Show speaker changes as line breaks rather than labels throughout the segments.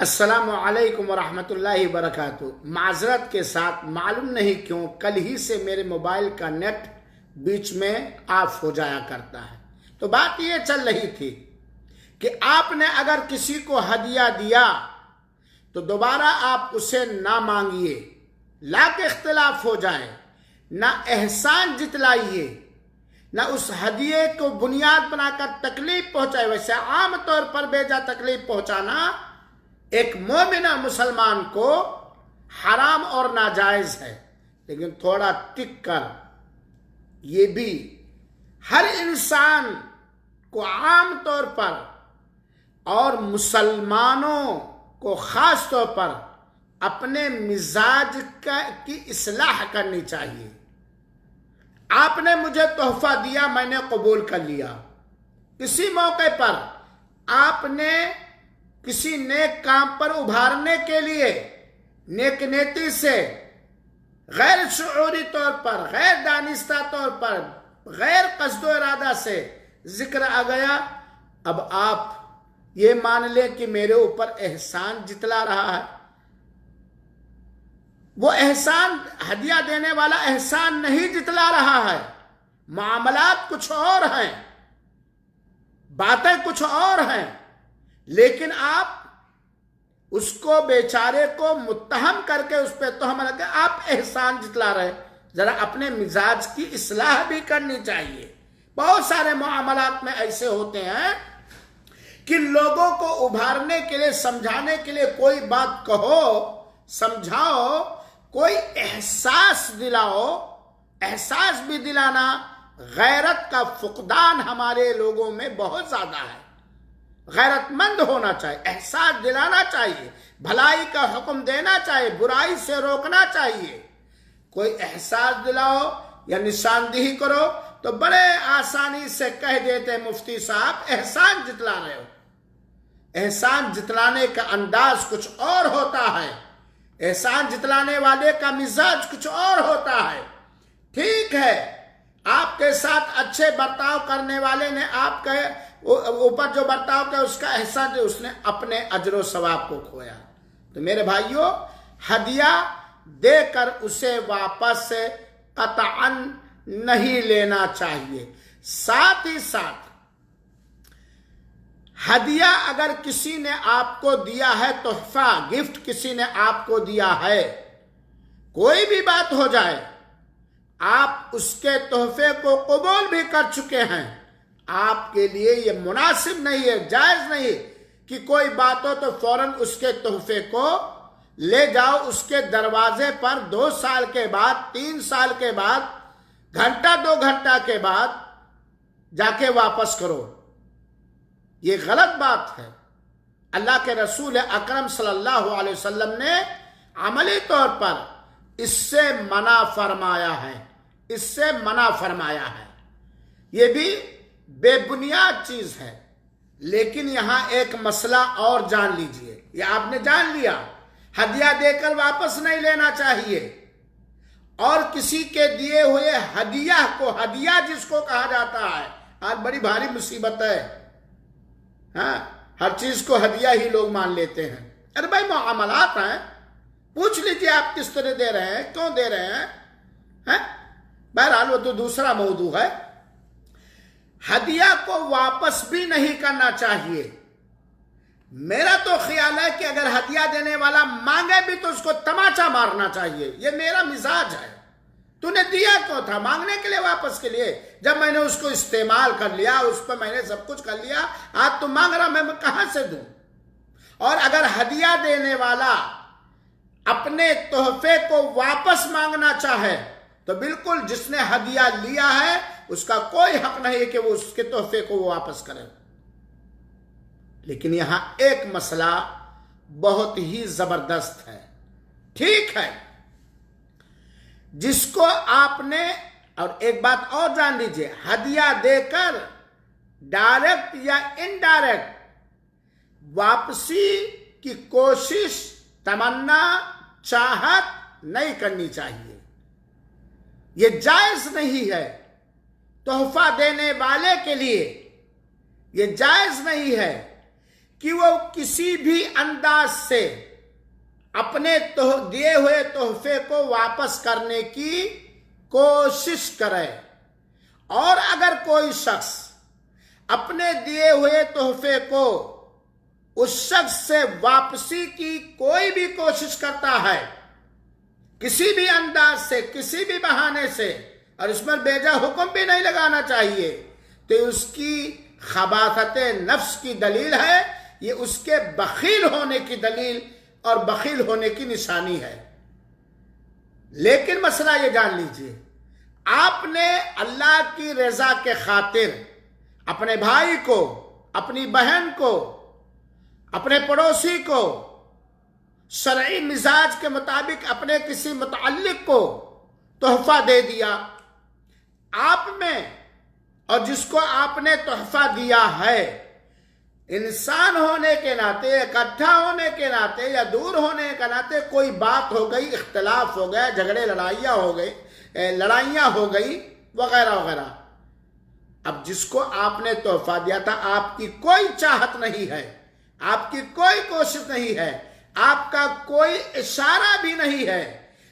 السلام علیکم ورحمۃ اللہ وبرکاتہ۔ معذرت کے ساتھ معلوم نہیں کیوں کل ہی سے میرے موبائل کا نیٹ بیچ میں آف ہو جایا کرتا ہے۔ تو بات یہ چل رہی تھی کہ آپ نے اگر کسی کو ہدیہ دیا تو دوبارہ آپ اسے نہ مانگیے، لاکھ اختلاف ہو جائے، نہ احسان جتلائیے، نہ اس ہدیے کو بنیاد بنا کر تکلیف پہنچائے۔ ویسے عام طور پر بیجا تکلیف پہنچانا ایک مومن مسلمان کو حرام اور ناجائز ہے، لیکن تھوڑا ٹک کر یہ بھی ہر انسان کو عام طور پر اور مسلمانوں کو خاص طور پر اپنے مزاج کی اصلاح کرنی چاہیے۔ آپ نے مجھے تحفہ دیا، میں نے قبول کر لیا۔ کسی موقع پر آپ نے کسی نیک کام پر ابھارنے کے لیے نیک نیتی سے غیر شعوری طور پر، غیر دانستہ طور پر، غیر قصد و ارادہ سے ذکر آ گیا، اب آپ یہ مان لیں کہ میرے اوپر احسان جتلا رہا ہے۔ وہ احسان ہدیہ دینے والا احسان نہیں جتلا رہا ہے، معاملات کچھ اور ہیں، باتیں کچھ اور ہیں، لیکن آپ اس کو بیچارے کو متہم کر کے اس پہ تہمت لگا کے آپ احسان جتلا رہے۔ ذرا اپنے مزاج کی اصلاح بھی کرنی چاہیے۔ بہت سارے معاملات میں ایسے ہوتے ہیں کہ لوگوں کو ابھارنے کے لیے، سمجھانے کے لیے کوئی بات کہو، سمجھاؤ، کوئی احساس دلاؤ۔ احساس بھی دلانا، غیرت کا فقدان ہمارے لوگوں میں بہت زیادہ ہے۔ غیرت مند ہونا چاہیے، احساس دلانا چاہیے، بھلائی کا حکم دینا چاہیے، برائی سے روکنا چاہیے۔ کوئی احساس دلاؤ یا نشاندہی کرو تو بڑے آسانی سے کہہ دیتے مفتی صاحب احسان جتلا رہے ہو۔ احسان جتلانے کا انداز کچھ اور ہوتا ہے، احسان جتلانے والے کا مزاج کچھ اور ہوتا ہے۔ ٹھیک ہے، آپ کے ساتھ اچھے برتاؤ کرنے والے نے آپ کے اوپر جو برتاؤ کیا اس کا احسان دے، اس نے اپنے اجر و ثواب کو کھویا۔ تو میرے بھائیوں، ہدیہ دے کر اسے واپس قطعاً نہیں لینا چاہیے۔ ساتھ ہی ساتھ ہدیہ اگر کسی نے آپ کو دیا ہے، تحفہ گفٹ کسی نے آپ کو دیا ہے، کوئی بھی بات ہو جائے، آپ اس کے تحفے کو قبول بھی کر چکے ہیں، آپ کے لیے یہ مناسب نہیں ہے، جائز نہیں کہ کوئی بات ہو تو فوراً اس کے تحفے کو لے جاؤ، اس کے دروازے پر 2 سال کے بعد، 3 سال کے بعد، گھنٹہ 2 گھنٹہ کے بعد جا کے واپس کرو۔ یہ غلط بات ہے۔ اللہ کے رسول اکرم صلی اللہ علیہ وسلم نے عملی طور پر اس سے منع فرمایا ہے، اس سے منع فرمایا ہے۔ یہ بھی بے بنیاد چیز ہے۔ لیکن یہاں ایک مسئلہ اور جان لیجئے، یہ آپ نے جان لیا، ہدیہ دے کر واپس نہیں لینا چاہیے، اور کسی کے دیے ہوئے ہدیہ کو، ہدیہ جس کو کہا جاتا ہے، آج بڑی بھاری مصیبت ہے، ہاں، ہر چیز کو ہدیہ ہی لوگ مان لیتے ہیں۔ ارے بھائی معاملات ہیں، پوچھ لیجئے آپ کس طرح دے رہے ہیں، کیوں دے رہے ہیں۔ بہرحال وہ تو دوسرا موضوع ہے۔ ہدیہ کو واپس بھی نہیں کرنا چاہیے۔ میرا تو خیال ہے کہ اگر ہدیہ دینے والا مانگے بھی تو اس کو تماچا مارنا چاہیے۔ یہ میرا مزاج ہے۔ تو نے دیا کیوں تھا؟ مانگنے کے لیے، واپس کے لیے؟ جب میں نے اس کو استعمال کر لیا، اس پہ میں نے سب کچھ کر لیا، آج تو مانگ رہا، میں کہاں سے دوں؟ اور اگر ہدیہ دینے والا اپنے تحفے کو واپس مانگنا چاہے تو بالکل جس نے ہدیہ لیا ہے اس کا کوئی حق نہیں ہے کہ وہ اس کے تحفے کو واپس کرے۔ لیکن یہاں ایک مسئلہ بہت ہی زبردست ہے۔ ٹھیک ہے، جس کو آپ نے، اور ایک بات اور جان لیجئے، ہدیہ دے کر ڈائریکٹ یا انڈائریکٹ واپسی کی کوشش، تمنا، چاہت نہیں کرنی چاہیے۔ یہ جائز نہیں ہے۔ تحفہ دینے والے کے لیے یہ جائز نہیں ہے کہ وہ کسی بھی انداز سے اپنے دیے ہوئے تحفے کو واپس کرنے کی کوشش کرے، اور اگر کوئی شخص اپنے دیے ہوئے تحفے کو اس شخص سے واپسی کی کوئی بھی کوشش کرتا ہے، کسی بھی انداز سے، کسی بھی بہانے سے، اور اس میں بیجا حکم بھی نہیں لگانا چاہیے، تو اس کی خباثت نفس کی دلیل ہے، یہ اس کے بخیل ہونے کی دلیل اور بخیل ہونے کی نشانی ہے۔ لیکن مسئلہ یہ جان لیجئے، آپ نے اللہ کی رضا کے خاطر اپنے بھائی کو، اپنی بہن کو، اپنے پڑوسی کو شرعی مزاج کے مطابق اپنے کسی متعلق کو تحفہ دے دیا، آپ میں اور جس کو آپ نے تحفہ دیا ہے، انسان ہونے کے ناطے، اکٹھا ہونے کے ناطے یا دور ہونے کے ناطے کوئی بات ہو گئی، اختلاف ہو گیا، جھگڑے لڑائیاں ہو گئی وغیرہ وغیرہ۔ اب جس کو آپ نے تحفہ دیا تھا، آپ کی کوئی چاہت نہیں ہے، آپ کی کوئی کوشش نہیں ہے، آپ کا کوئی اشارہ بھی نہیں ہے،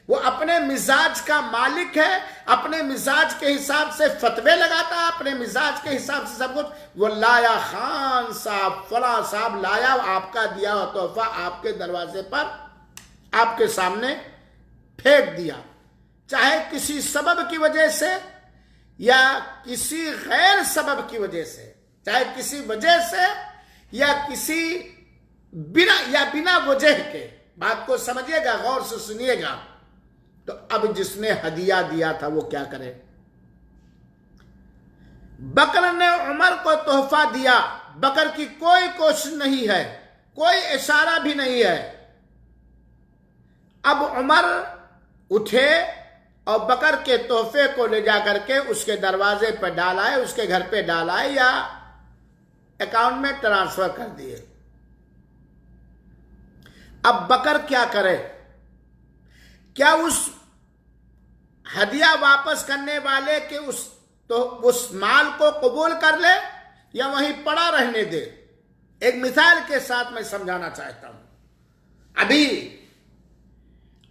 وہ اپنے مزاج کا مالک ہے، اپنے مزاج کے حساب سے فتوے لگاتا ہے، اپنے مزاج کے حساب سے سب کچھ وہ لایا، خان صاحب فلاں صاحب لایا، آپ کا دیا ہوا تحفہ آپ کے دروازے پر آپ کے سامنے پھینک دیا، چاہے کسی سبب کی وجہ سے یا کسی غیر سبب کی وجہ سے، چاہے کسی وجہ سے یا کسی بنا وجہ کے، بات کو سمجھیے گا، غور سے سنیے گا۔ تو اب جس نے ہدیہ دیا تھا وہ کیا کرے؟ بکر نے عمر کو تحفہ دیا، بکر کی کوئی کوشش نہیں ہے، کوئی اشارہ بھی نہیں ہے۔ اب عمر اٹھے اور بکر کے تحفے کو لے جا کر کے اس کے دروازے پہ ڈالائے، اس کے گھر پہ ڈالائے یا اکاؤنٹ میں ٹرانسفر کر دیے۔ اب بکر کیا کرے؟ کیا اس ہدیہ واپس کرنے والے کے اس مال کو قبول کر لے یا وہیں پڑا رہنے دے؟ ایک مثال کے ساتھ میں سمجھانا چاہتا ہوں۔ ابھی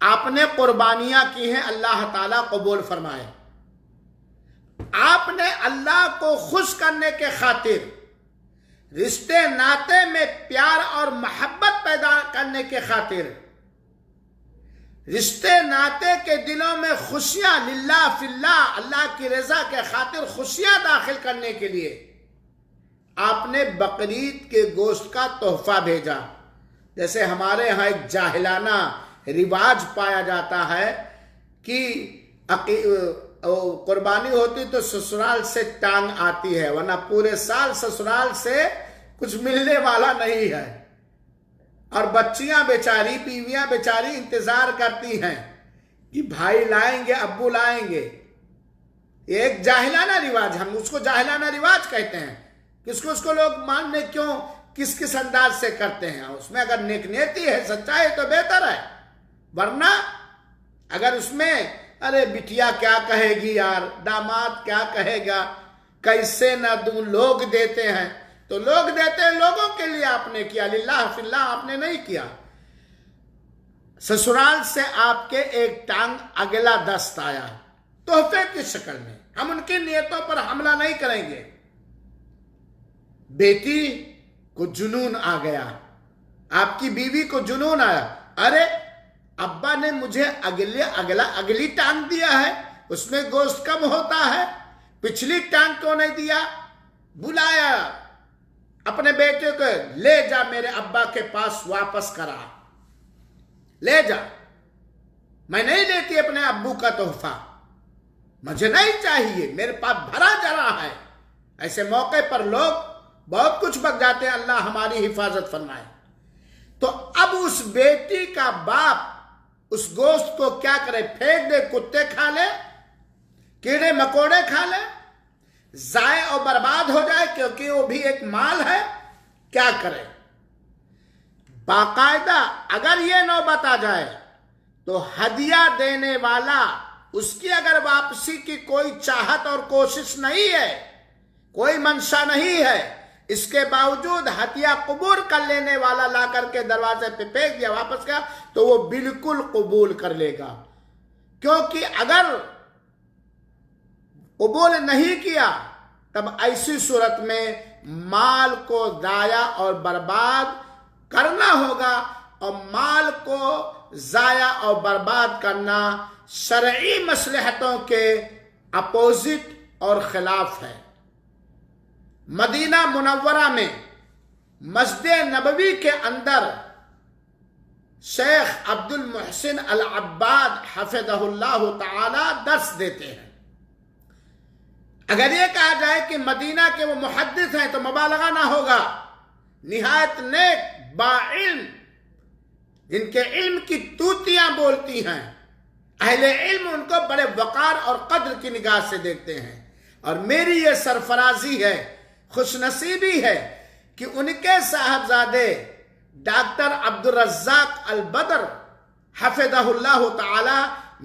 آپ نے قربانیاں کی ہیں، اللہ تعالیٰ قبول فرمائے۔ آپ نے اللہ کو خوش کرنے کے خاطر، رشتے ناطے میں پیار اور محبت پیدا کرنے کے خاطر، رشتے ناطے کے دلوں میں خوشیاں للہ فی اللہ، اللہ کی رضا کے خاطر خوشیاں داخل کرنے کے لیے آپ نے بقرعید کے گوشت کا تحفہ بھیجا۔ جیسے ہمارے ہاں ایک جاہلانہ رواج پایا جاتا ہے کہ قربانی ہوتی تو سسرال سے ٹانگ آتی ہے، ورنہ پورے سال سسرال سے کچھ ملنے والا نہیں ہے، اور بچیاں بیچاری، بیویاں بیچاری انتظار کرتی ہیں کہ بھائی لائیں گے، ابو لائیں گے۔ یہ ایک جاہلانہ رواج، ہم اس کو جاہلانہ رواج کہتے ہیں۔ اس کو لوگ ماننے کیوں، کس انداز سے کرتے ہیں؟ اس میں اگر نیک نیتی ہے، سچائی تو بہتر ہے، ورنہ اگر اس میں ارے بٹیا کیا کہے گی یار، داماد کیا کہے گا، کیسے نہ دوں، لوگ دیتے ہیں تو لوگ دیتے ہیں، لوگوں کے لیے آپ نے کیا، للہ فی اللہ آپ نے نہیں کیا۔ سسرال سے آپ کے ایک ٹانگ اگلا دست آیا تحفے کی شکل میں، ہم ان کی نیتوں پر حملہ نہیں کریں گے۔ بیٹی کو جنون آ گیا، آپ کی بیوی کو جنون آیا، ارے ابا نے مجھے اگلی ٹانگ دیا ہے، اس میں گوشت کم ہوتا ہے، پچھلی ٹانگ کیوں نہیں دیا؟ بلایا اپنے بیٹے کو، لے جا میرے ابا کے پاس واپس کرا، لے جا، میں نہیں لیتی اپنے ابو کا تحفہ، مجھے نہیں چاہیے، میرے پاس بھرا جرا ہے۔ ایسے موقع پر لوگ بہت کچھ بک جاتے ہیں، اللہ ہماری حفاظت فرمائے۔ تو اب اس بیٹی کا باپ اس گوشت کو کیا کرے؟ پھینک دے، کتے کھا لے، کیڑے مکوڑے کھا لے، ضائع اور برباد ہو جائے، کیونکہ وہ بھی ایک مال ہے، کیا کرے؟ باقاعدہ اگر یہ نوبت آ جائے تو ہدیہ دینے والا، اس کی اگر واپسی کی کوئی چاہت اور کوشش نہیں ہے، کوئی منشا نہیں ہے، اس کے باوجود ہدیہ قبول کر لینے والا لا کر کے دروازے پہ پھینک دیا واپس گیا تو وہ بالکل قبول کر لے گا، کیونکہ اگر قبول نہیں کیا تب ایسی صورت میں مال کو ضائع اور برباد کرنا ہوگا، اور مال کو ضائع اور برباد کرنا شرعی مصلحتوں کے اپوزٹ اور خلاف ہے۔ مدینہ منورہ میں مسجد نبوی کے اندر شیخ عبد المحسن العباد حفظہ اللہ تعالی درس دیتے ہیں۔ اگر یہ کہا جائے کہ مدینہ کے وہ محدث ہیں تو مبالغہ نہ ہوگا، نہایت نیک باعلم، جن کے علم کی توتیاں بولتی ہیں، اہل علم ان کو بڑے وقار اور قدر کی نگاہ سے دیکھتے ہیں، اور میری یہ سرفرازی ہے، خوش نصیبی ہے کہ ان کے صاحبزادے ڈاکٹر عبدالرزاق البدر حفظہ اللہ تعالی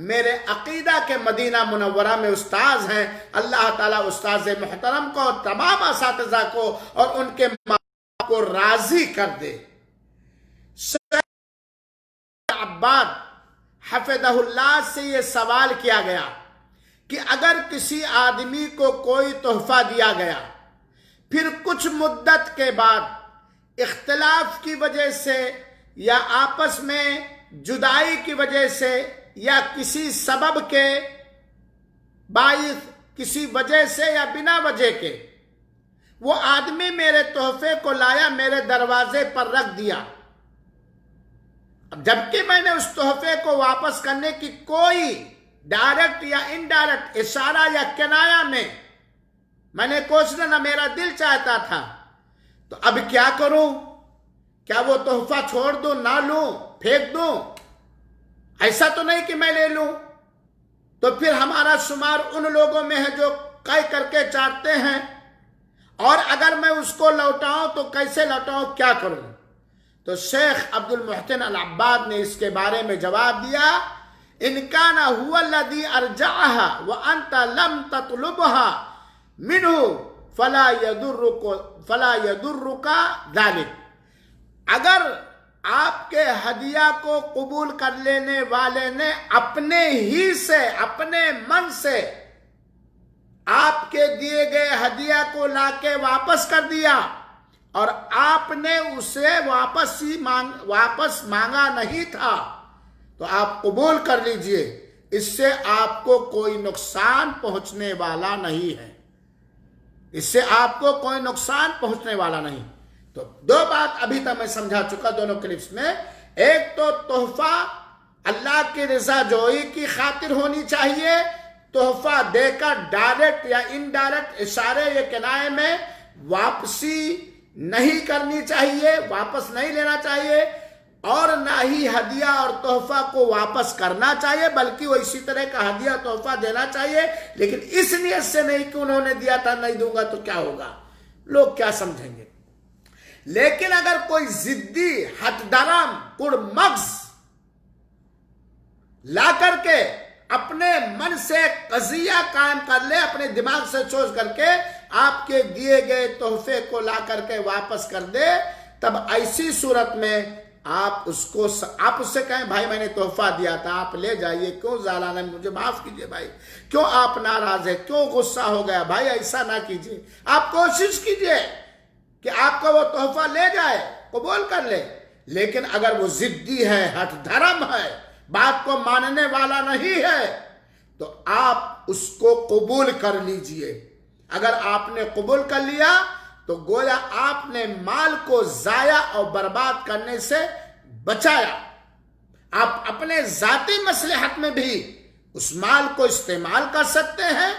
میرے عقیدہ کے مدینہ منورہ میں استاذ ہیں۔ اللہ تعالیٰ استاذ محترم کو اور تمام اساتذہ کو اور ان کے ماں باپ کو راضی کر دے۔ عباد حفظہ اللہ سے یہ سوال کیا گیا کہ اگر کسی آدمی کو کوئی تحفہ دیا گیا، پھر کچھ مدت کے بعد اختلاف کی وجہ سے یا آپس میں جدائی کی وجہ سے یا کسی سبب کے باعث، کسی وجہ سے یا بنا وجہ کے، وہ آدمی میرے تحفے کو لایا، میرے دروازے پر رکھ دیا، جبکہ میں نے اس تحفے کو واپس کرنے کی کوئی ڈائریکٹ یا انڈائریکٹ اشارہ یا کنایہ میں نے کوشش نہ میرا دل چاہتا تھا، تو اب کیا کروں؟ کیا وہ تحفہ چھوڑ دوں، نہ لوں، پھینک دوں؟ ایسا تو نہیں کہ میں لے لوں، تو پھر ہمارا شمار ان لوگوں میں ہے جو قے کر کے چاٹتے ہیں، اور اگر میں اس کو لوٹاؤں تو کیسے لوٹاؤں، کیا کروں؟ تو شیخ عبد المحسن العباد نے اس کے بارے میں جواب دیا، ان کان هو الذی ارجعها وانت لم تطلبها منه فلا يضرك ذلك۔ اگر آپ کے ہدیہ کو قبول کر لینے والے نے اپنے ہی سے، اپنے من سے آپ کے دیے گئے ہدیہ کو لا کے واپس کر دیا، اور آپ نے اسے واپس مانگا نہیں تھا، تو آپ قبول کر لیجئے، اس سے آپ کو کوئی نقصان پہنچنے والا نہیں ہے، اس سے آپ کو کوئی نقصان پہنچنے والا نہیں۔ تو دو بات ابھی تک میں سمجھا چکا دونوں کلپس میں، ایک تو تحفہ اللہ کی رضا جوئی کی خاطر ہونی چاہیے، تحفہ دے کر ڈائریکٹ یا انڈائریکٹ اشارے یا کنایے میں واپسی نہیں کرنی چاہیے، واپس نہیں لینا چاہیے، اور نہ ہی ہدیہ اور تحفہ کو واپس کرنا چاہیے، بلکہ وہ اسی طرح کا ہدیہ تحفہ دینا چاہیے، لیکن اس نیت سے نہیں کہ انہوں نے دیا تھا نہیں دوں گا تو کیا ہوگا، لوگ کیا سمجھیں گے۔ لیکن اگر کوئی ضدی ہٹ درم پڑ مغز لا کر کے اپنے من سے قضیہ قائم کر لے، اپنے دماغ سے سوچ کر کے آپ کے دیے گئے تحفے کو لا کر کے واپس کر دے، تب ایسی صورت میں آپ اس سے کہیں بھائی میں نے تحفہ دیا تھا، آپ لے جائیے، کیوں زعلان ہے، مجھے معاف کیجئے بھائی، کیوں آپ ناراض ہیں، کیوں غصہ ہو گیا بھائی، ایسا نہ کیجئے، آپ کوشش کیجئے کہ آپ کا وہ تحفہ لے جائے، قبول کر لے۔ لیکن اگر وہ ضدی ہے، ہٹ دھرم ہے، بات کو ماننے والا نہیں ہے، تو آپ اس کو قبول کر لیجئے۔ اگر آپ نے قبول کر لیا تو گویا آپ نے مال کو ضائع اور برباد کرنے سے بچایا۔ آپ اپنے ذاتی مصلحت میں بھی اس مال کو استعمال کر سکتے ہیں،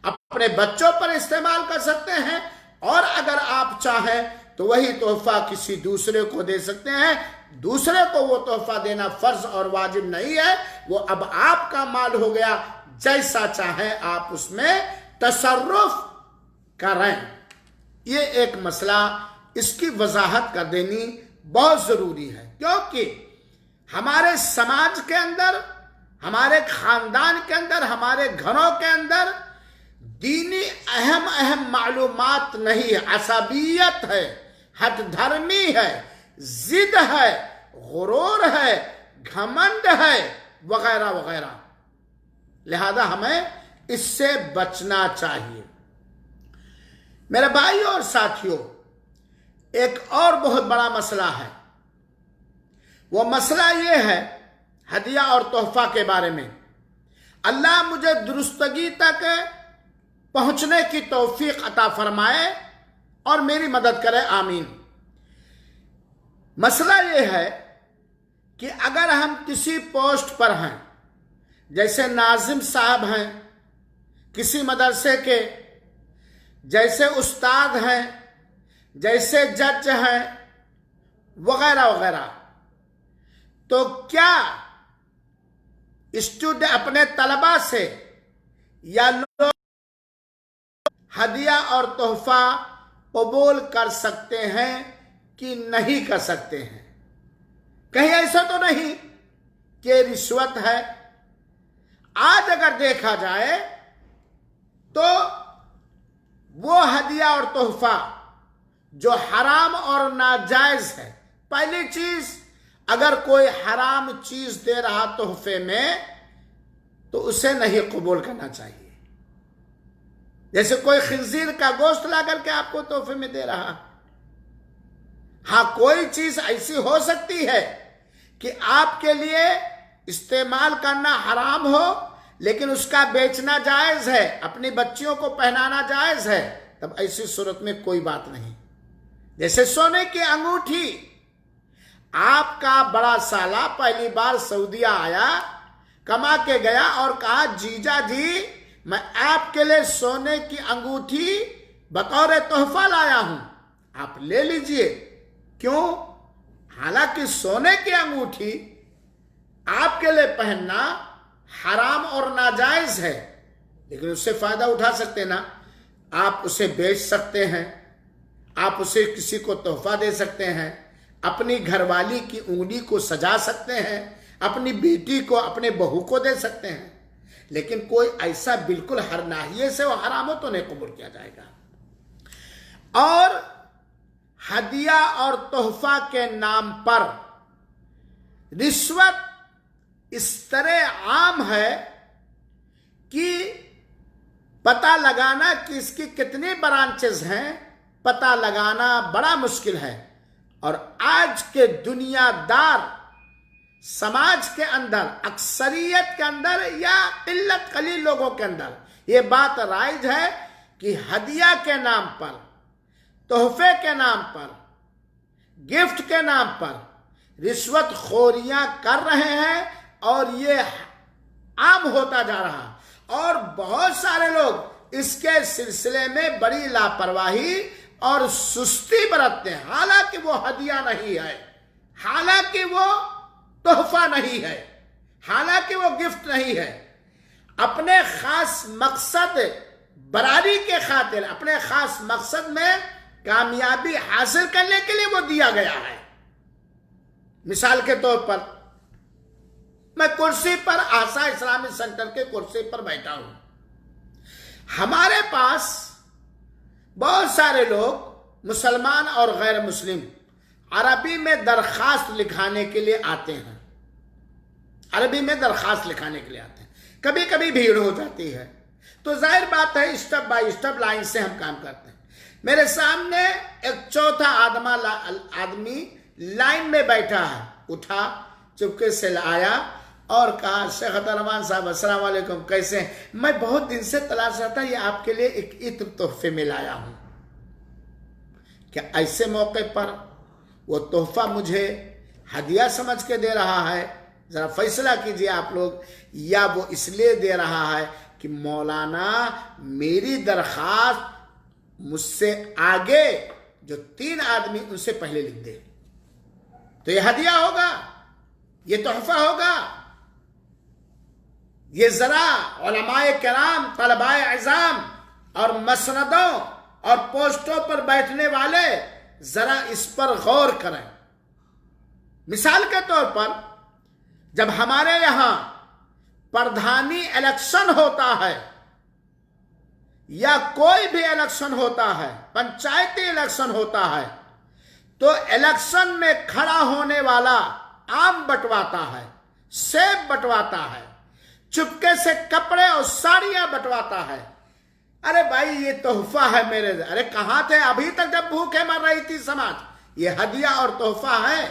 اپنے بچوں پر استعمال کر سکتے ہیں، اور اگر آپ چاہیں تو وہی تحفہ کسی دوسرے کو دے سکتے ہیں۔ دوسرے کو وہ تحفہ دینا فرض اور واجب نہیں ہے، وہ اب آپ کا مال ہو گیا، جیسا چاہیں آپ اس میں تصرف کریں۔ یہ ایک مسئلہ، اس کی وضاحت کر دینی بہت ضروری ہے، کیونکہ ہمارے سماج کے اندر، ہمارے خاندان کے اندر، ہمارے گھروں کے اندر دینی اہم معلومات نہیں ہے، عصبیت ہے، ہٹ دھرمی ہے، ضد ہے، غرور ہے، گھمنڈ ہے، وغیرہ وغیرہ. لہذا ہمیں اس سے بچنا چاہیے. میرے بھائیوں اور ساتھیوں، ایک اور بہت بڑا مسئلہ ہے. وہ مسئلہ یہ ہے ہدیہ اور تحفہ کے بارے میں. اللہ مجھے درستگی تک پہنچنے کی توفیق عطا فرمائے اور میری مدد کرے، آمین. مسئلہ یہ ہے کہ اگر ہم کسی پوسٹ پر ہیں، جیسے ناظم صاحب ہیں کسی مدرسے کے، جیسے استاد ہیں، جیسے جج ہیں، وغیرہ وغیرہ، تو کیا اسٹوڈنٹ اپنے طلباء سے یا لوگ ہدیہ اور تحفہ قبول کر سکتے ہیں کہ نہیں کر سکتے ہیں؟ کہیں ایسا تو نہیں کہ رشوت ہے؟ آج اگر دیکھا جائے تو وہ ہدیہ اور تحفہ جو حرام اور ناجائز ہے، پہلی چیز، اگر کوئی حرام چیز دے رہا تحفے میں تو اسے نہیں قبول کرنا چاہیے. جیسے کوئی خنزیر کا گوشت لا کر کے آپ کو تحفے میں دے رہا. ہاں، کوئی چیز ایسی ہو سکتی ہے کہ آپ کے لیے استعمال کرنا حرام ہو لیکن اس کا بیچنا جائز ہے، اپنی بچیوں کو پہنانا جائز ہے، تب ایسی صورت میں کوئی بات نہیں. جیسے سونے کی انگوٹھی، آپ کا بڑا سالہ پہلی بار سعودیہ آیا، کما کے گیا اور کہا جیجا جی میں آپ کے لیے سونے کی انگوٹھی بطور تحفہ لایا ہوں، آپ لے لیجئے. کیوں؟ حالانکہ سونے کی انگوٹھی آپ کے لیے پہننا حرام اور ناجائز ہے، لیکن اس سے فائدہ اٹھا سکتے نا. آپ اسے بیچ سکتے ہیں، آپ اسے کسی کو تحفہ دے سکتے ہیں، اپنی گھر والی کی انگلی کو سجا سکتے ہیں، اپنی بیٹی کو، اپنے بہو کو دے سکتے ہیں. لیکن کوئی ایسا بالکل ہر ناحیے سے وہ حرام ہو تو نہیں قبول کیا جائے گا. اور ہدیہ اور تحفہ کے نام پر رشوت اس طرح عام ہے کہ پتہ لگانا کہ اس کی کتنی برانچز ہیں، پتہ لگانا بڑا مشکل ہے. اور آج کے دنیا دار سماج کے اندر، اکثریت کے اندر یا قلت قلیل لوگوں کے اندر یہ بات رائج ہے کہ ہدیہ کے نام پر، تحفے کے نام پر، گفٹ کے نام پر رشوت خوریاں کر رہے ہیں اور یہ عام ہوتا جا رہا. اور بہت سارے لوگ اس کے سلسلے میں بڑی لاپرواہی اور سستی برتتے ہیں. حالانکہ وہ ہدیہ نہیں ہے، حالانکہ وہ تحفہ نہیں ہے، حالانکہ وہ گفٹ نہیں ہے. اپنے خاص مقصد براری کے خاطر، اپنے خاص مقصد میں کامیابی حاصل کرنے کے لیے وہ دیا گیا ہے. مثال کے طور پر میں کرسی پر، آسا اسلامی سینٹر کے کرسی پر بیٹھا ہوں. ہمارے پاس بہت سارے لوگ مسلمان اور غیر مسلم عربی میں درخواست لکھانے کے لیے آتے ہیں، عربی میں درخواست لکھانے کے لیے آتے ہیں. کبھی کبھی بھیڑ ہو جاتی ہے تو ظاہر بات ہے اسٹیپ بائی اسٹیپ لائن سے ہم کام کرتے ہیں. میرے سامنے ایک چوتھا آدمی لائن میں بیٹھا ہے، اٹھا، چپکے سے آیا اور کہا شیخ عطاررحمان صاحب السلام علیکم، کیسے ہیں؟ میں بہت دن سے تلاش رہتا یہ آپ کے لیے ایک عطر تحفے میں لایا ہوں. کیا ایسے موقع پر وہ تحفہ مجھے ہدیہ سمجھ کے دے رہا ہے؟ ذرا فیصلہ کیجئے آپ لوگ. یا وہ اس لیے دے رہا ہے کہ مولانا میری درخواست مجھ سے آگے جو 3 آدمی ان سے پہلے لکھ دے، تو یہ ہدیہ ہوگا، یہ تحفہ ہوگا. یہ ذرا علماء کرام، طلباء اعظام اور مسندوں اور پوسٹوں پر بیٹھنے والے ذرا اس پر غور کریں. مثال کے طور پر جب ہمارے یہاں پردھانی الیکشن ہوتا ہے یا کوئی بھی الیکشن ہوتا ہے، پنچایتی الیکشن ہوتا ہے، تو الیکشن میں کھڑا ہونے والا آم بٹواتا ہے، سیب بٹواتا ہے، چپکے سے کپڑے اور ساڑیاں بٹواتا ہے. ارے بھائی یہ تحفہ ہے میرے. ارے کہاں تھے ابھی تک جب بھوکے مر رہی تھی سماج؟ یہ ہدیہ اور تحفہ ہے.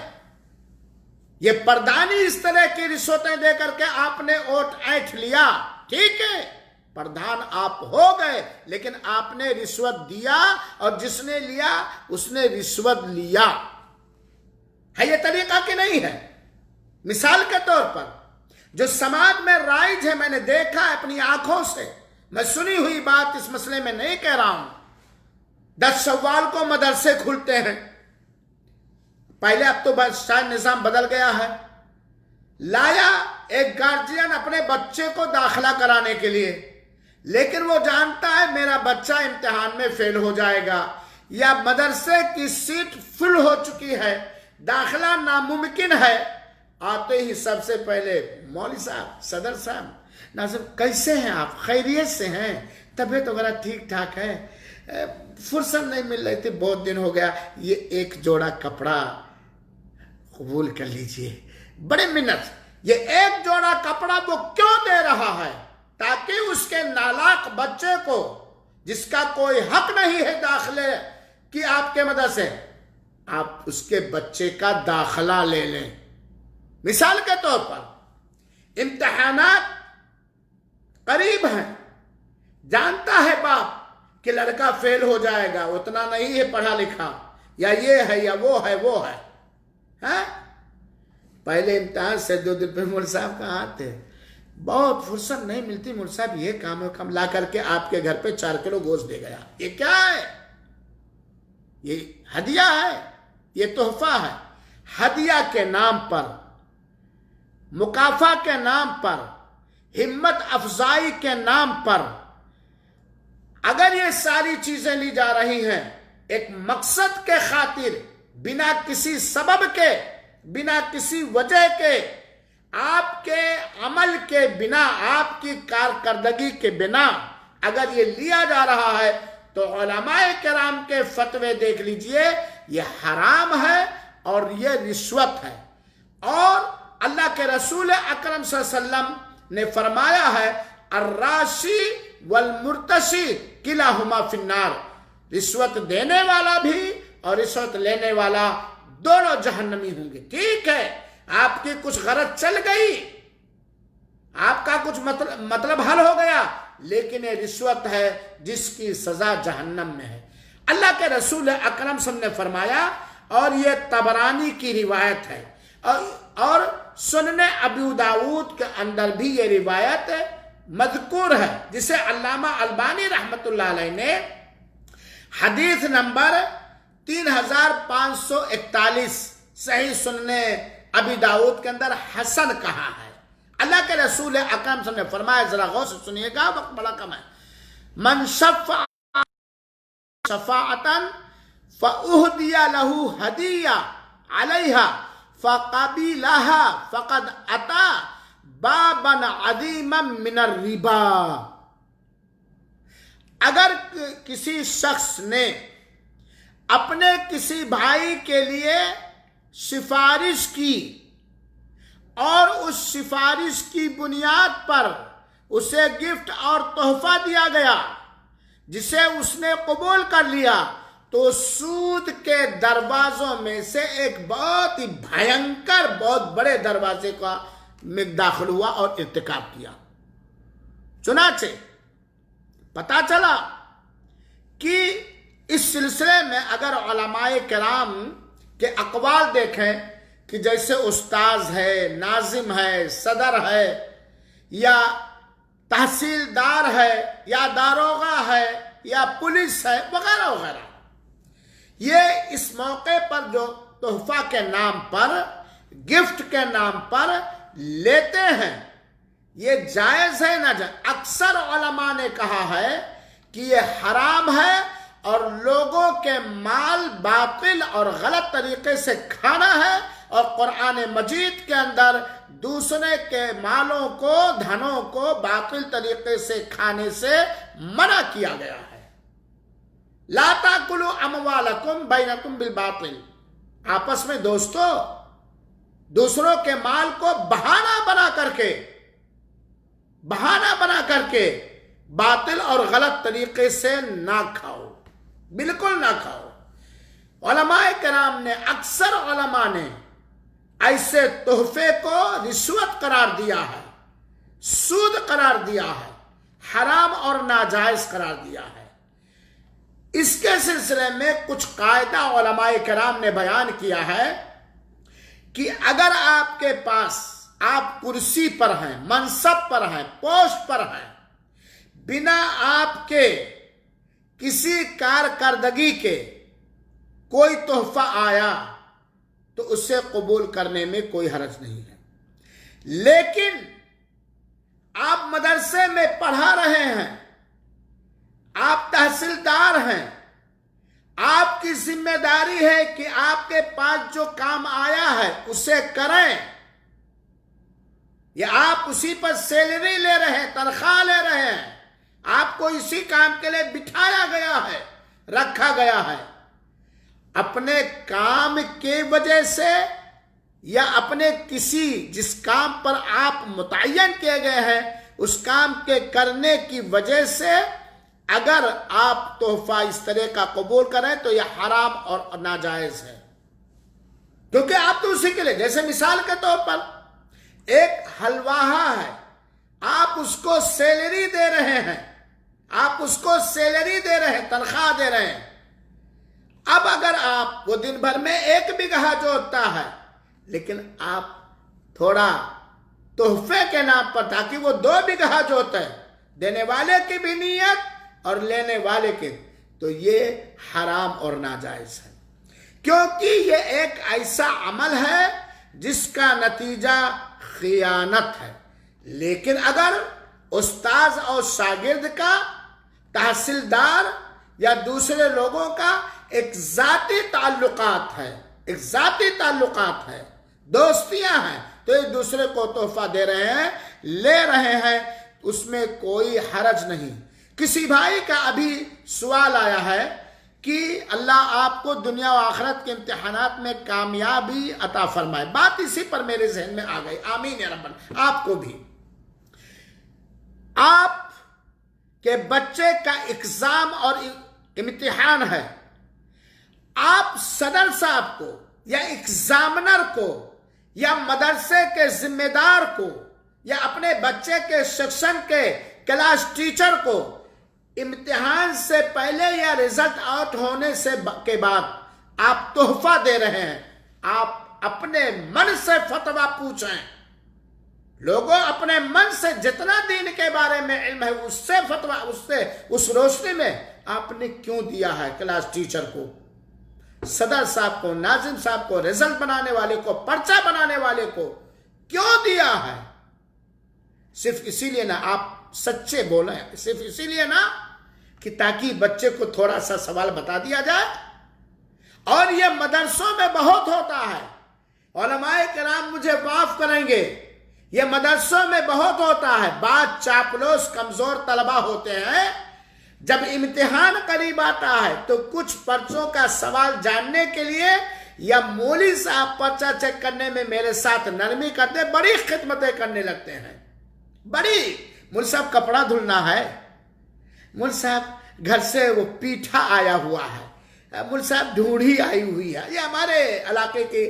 یہ پردھانی اس طرح کی رشوتیں دے کر کے آپ نے ووٹ اینٹھ لیا، ٹھیک ہے پردھان آپ ہو گئے، لیکن آپ نے رشوت دیا اور جس نے لیا اس نے رشوت لیا. ہے یہ طریقہ کہ نہیں ہے؟ مثال کے طور پر جو سماج میں رائج ہے، میں نے دیکھا ہے اپنی آنکھوں سے، میں سنی ہوئی بات اس مسئلے میں نہیں کہہ رہا ہوں. 10 شوال کو مدرسے کھلتے ہیں. پہلے اب تو شاید نظام بدل گیا ہے. لایا ایک گارجین اپنے بچے کو داخلہ کرانے کے لیے، لیکن وہ جانتا ہے میرا بچہ امتحان میں فیل ہو جائے گا یا مدرسے کی سیٹ فل ہو چکی ہے، داخلہ ناممکن ہے. آتے ہی سب سے پہلے مولوی صاحب، صدر صاحب، ناظر کیسے ہیں آپ؟ خیریت سے ہیں؟ طبیعت وغیرہ ٹھیک ٹھاک ہے؟ فرصت نہیں مل رہی تھی، بہت دن ہو گیا، یہ ایک جوڑا کپڑا قبول کر لیجئے. بڑے منت. یہ ایک جوڑا کپڑا وہ کیوں دے رہا ہے؟ تاکہ اس کے نالاق بچے کو، جس کا کوئی حق نہیں ہے داخلے کی آپ کے مدرسے، آپ اس کے بچے کا داخلہ لے لیں. مثال کے طور پر امتحانات قریب ہیں، جانتا ہے باپ کہ لڑکا فیل ہو جائے گا، اتنا نہیں ہے پڑھا لکھا، یا یہ ہے یا وہ ہے وہ ہے. پہلے امتحان سے 2 دن پہ مول صاحب کہاں آتے، بہت فرصت نہیں ملتی، مول صاحب یہ کام لا کر کے آپ کے گھر پہ 4 کلو گوشت دے گیا. یہ کیا ہے؟ یہ ہدیہ ہے، یہ تحفہ ہے. ہدیہ کے نام پر، مکافہ کے نام پر، ہمت افزائی کے نام پر اگر یہ ساری چیزیں لی جا رہی ہیں ایک مقصد کے خاطر، بنا کسی سبب کے، بنا کسی وجہ کے، آپ کے عمل کے بنا، آپ کی کارکردگی کے بنا اگر یہ لیا جا رہا ہے تو علماء کرام کے فتوے دیکھ لیجئے، یہ حرام ہے اور یہ رشوت ہے. اور اللہ کے رسول اکرم صلی اللہ علیہ وسلم نے فرمایا ہے الراشی والمرتشی کلاہما فی النار. رشوت دینے والا بھی اور رشوت لینے والا دونوں جہنمی ہوں گے. ٹھیک ہے آپ کی کچھ غرض چل گئی، آپ کا کچھ مطلب حل ہو گیا، لیکن یہ رشوت ہے جس کی سزا جہنم میں ہے. اللہ کے رسول اکرم صلی اللہ علیہ وسلم نے فرمایا، اور یہ طبرانی کی روایت ہے اور سنن ابو داود کے اندر بھی یہ روایت مذکور ہے، جسے علامہ البانی رحمت اللہ علیہ نے حدیث نمبر 3541 صحیح سنن ابی داود کے اندر حسن کہا ہے. اللہ کے رسول اکرم صلی اللہ علیہ وسلم نے فرمایا، ذرا غور سے سنیے گا، وقت بڑا کم ہے. من شفع شفاعتا فأہدی لہ ہدیہ علیہا فقبلها فقد اتا بابا عظیما من الربا. اگر کسی شخص نے اپنے کسی بھائی کے لیے سفارش کی اور اس سفارش کی بنیاد پر اسے گفٹ اور تحفہ دیا گیا جسے اس نے قبول کر لیا، تو سود کے دروازوں میں سے ایک بہت ہی بھینکر، بہت بڑے دروازے کا داخل ہوا اور ارتکاب کیا. چنانچہ پتا چلا کہ اس سلسلے میں اگر علماء کرام کے اقوال دیکھیں کہ جیسے استاذ ہے، ناظم ہے، صدر ہے، یا تحصیلدار ہے، یا داروغہ ہے، یا پولیس ہے، وغیرہ وغیرہ، یہ اس موقع پر جو تحفہ کے نام پر، گفٹ کے نام پر لیتے ہیں، یہ جائز ہے نہ جائز؟ اکثر علماء نے کہا ہے کہ یہ حرام ہے اور لوگوں کے مال باطل اور غلط طریقے سے کھانا ہے اور قرآن مجید کے اندر دوسرے کے مالوں کو، دھنوں کو باطل طریقے سے کھانے سے منع کیا گیا ہے۔ لا تاکلوا اموالکم بینکم بالباطل، آپس میں دوستو دوسروں کے مال کو بہانہ بنا کر کے باطل اور غلط طریقے سے نہ کھاؤ، بالکل نہ کھاؤ۔ علماء کرام نے، اکثر علماء نے ایسے تحفے کو رشوت قرار دیا ہے، سود قرار دیا ہے، حرام اور ناجائز قرار دیا ہے۔ اس کے سلسلے میں کچھ قاعدہ علماء کرام نے بیان کیا ہے کہ اگر آپ کے پاس، آپ کرسی پر ہیں، منصب پر ہیں، پوسٹ پر ہیں، بنا آپ کے کسی کارکردگی کے کوئی تحفہ آیا تو اسے قبول کرنے میں کوئی حرج نہیں ہے۔ لیکن آپ مدرسے میں پڑھا رہے ہیں، آپ تحصیلدار ہیں، آپ کی ذمہ داری ہے کہ آپ کے پاس جو کام آیا ہے اسے کریں، یا آپ اسی پر سیلری لے رہے ہیں، تنخواہ لے رہے ہیں، آپ کو اسی کام کے لیے بٹھایا گیا ہے، رکھا گیا ہے، اپنے کام کے وجہ سے یا اپنے کسی جس کام پر آپ متعین کیے گئے ہیں اس کام کے کرنے کی وجہ سے اگر آپ تحفہ اس طرح کا قبول کریں تو یہ حرام اور ناجائز ہے، کیونکہ آپ تو اسی کے لیے، جیسے مثال کے طور پر ایک حلواہا ہے، آپ اس کو سیلری دے رہے ہیں، تنخواہ دے رہے ہیں۔ اب اگر آپ وہ دن بھر میں 1 بیگھہ جوتتا ہے، لیکن آپ تھوڑا تحفے کے نام پر تاکہ وہ 2 بیگھہ جوتے، دینے والے کی بھی نیت اور لینے والے کے، تو یہ حرام اور ناجائز ہے، کیونکہ یہ ایک ایسا عمل ہے جس کا نتیجہ خیانت ہے۔ لیکن اگر استاذ اور شاگرد کا، تحصیلدار یا دوسرے لوگوں کا ایک ذاتی تعلقات ہے، دوستیاں ہیں، تو ایک دوسرے کو تحفہ دے رہے ہیں، لے رہے ہیں، اس میں کوئی حرج نہیں۔ کسی بھائی کا ابھی سوال آیا ہے کہ اللہ آپ کو دنیا و آخرت کے امتحانات میں کامیابی عطا فرمائے، بات اسی پر میرے ذہن میں آ گئی، آمین یا رب، آپ کو بھی۔ آپ کے بچے کا ایگزام اور امتحان ہے، آپ صدر صاحب کو یا ایگزامنر کو یا مدرسے کے ذمہ دار کو یا اپنے بچے کے سیکشن کے کلاس ٹیچر کو امتحان سے پہلے یا رزلٹ آؤٹ ہونے کے بعد آپ تحفہ دے رہے ہیں، آپ اپنے من سے فتویٰ پوچھیں، لوگوں اپنے من سے جتنا دین کے بارے میں علم ہے اس سے فتویٰ، اس روشنی میں آپ نے کیوں دیا ہے کلاس ٹیچر کو، صدر صاحب کو، ناظم صاحب کو، رزلٹ بنانے والے کو، پرچہ بنانے والے کو کیوں دیا ہے؟ صرف اسی لیے نہ آپ سچے بولیں، صرف اسی لیے نہ کہ تاکہ بچے کو تھوڑا سا سوال بتا دیا جائے۔ اور یہ مدرسوں میں بہت ہوتا ہے، علماء کرام مجھے معاف کریں گے، یہ مدرسوں میں بہت ہوتا ہے، بعض چاپلوس کمزور طلبہ ہوتے ہیں، جب امتحان قریب آتا ہے تو کچھ پرچوں کا سوال جاننے کے لیے یا مولوی صاحب پرچہ چیک کرنے میں میرے ساتھ نرمی کرتے، بڑی خدمتیں کرنے لگتے ہیں، بڑی، مول صاحب کپڑا دھلنا ہے، مول صاحب گھر سے وہ پیٹھا آیا ہوا ہے، مول صاحب ڈھونڈی آئی ہوئی ہے، یہ ہمارے علاقے کی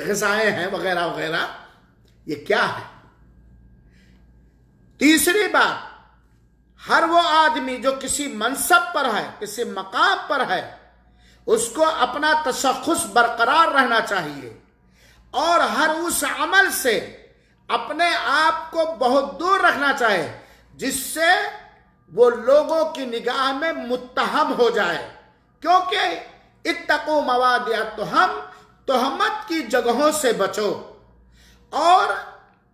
غذائیں ہیں وغیرہ وغیرہ، یہ کیا ہے؟ تیسری بات، ہر وہ آدمی جو کسی منصب پر ہے، کسی مقام پر ہے، اس کو اپنا تشخص برقرار رہنا چاہیے اور ہر اس عمل سے اپنے آپ کو بہت دور رکھنا چاہیے جس سے وہ لوگوں کی نگاہ میں متہم ہو جائے، کیونکہ اتقوا مواضع التہم، تہمت کی جگہوں سے بچو، اور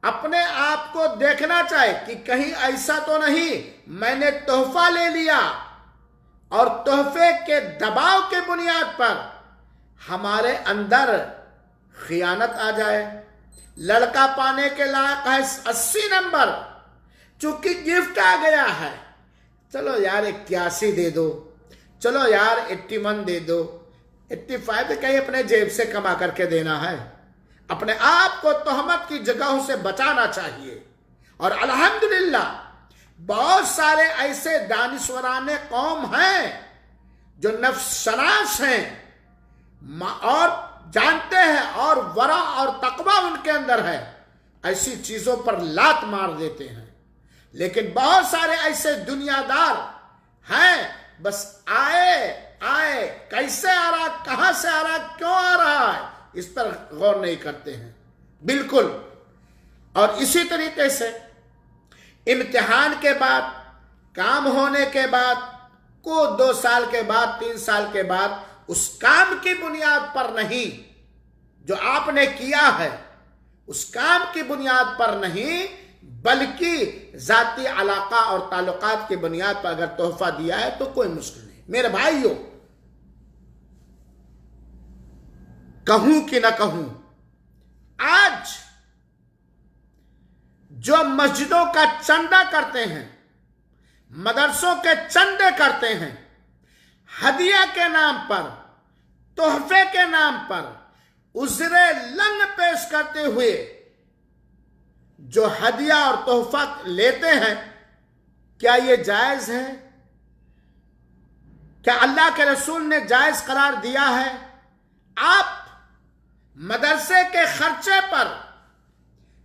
اپنے آپ کو دیکھنا چاہے کہ کہیں ایسا تو نہیں میں نے تحفہ لے لیا اور تحفے کے دباؤ کے بنیاد پر ہمارے اندر خیانت آ جائے. لڑکا پانے کے لائق ہے 80 نمبر، چونکہ گفٹ آ گیا ہے، چلو یار 81 دے دو، چلو یار 81 دے دو، 85 کہیں اپنے جیب سے کما کر کے دینا ہے. اپنے آپ کو تہمت کی جگہوں سے بچانا چاہیے. اور الحمدللہ بہت سارے ایسے دانشوران قوم ہیں جو نفس شناس ہیں اور جانتے ہیں، اور ورع اور تقوی ان کے اندر ہے، ایسی چیزوں پر لات مار دیتے ہیں. لیکن بہت سارے ایسے دنیا دار ہیں، بس آئے کیسے آ رہا، کہاں سے آ رہا، کیوں آ رہا ہے، اس پر غور نہیں کرتے ہیں بالکل. اور اسی طریقے سے امتحان کے بعد، کام ہونے کے بعد، 2 سال کے بعد، 3 سال کے بعد، اس کام کی بنیاد پر نہیں جو آپ نے کیا ہے، اس کام کی بنیاد پر نہیں بلکہ ذاتی علاقہ اور تعلقات کی بنیاد پر اگر تحفہ دیا ہے تو کوئی مشکل نہیں. میرے بھائیوں، کہوں کہ نہ کہوں، آج جو مسجدوں کا چندہ کرتے ہیں، مدرسوں کے چندے کرتے ہیں، ہدیہ کے نام پر، تحفے کے نام پر، عذر لنگ پیش کرتے ہوئے جو ہدیہ اور تحفہ لیتے ہیں، کیا یہ جائز ہے؟ کیا اللہ کے رسول نے جائز قرار دیا ہے؟ آپ مدرسے کے خرچے پر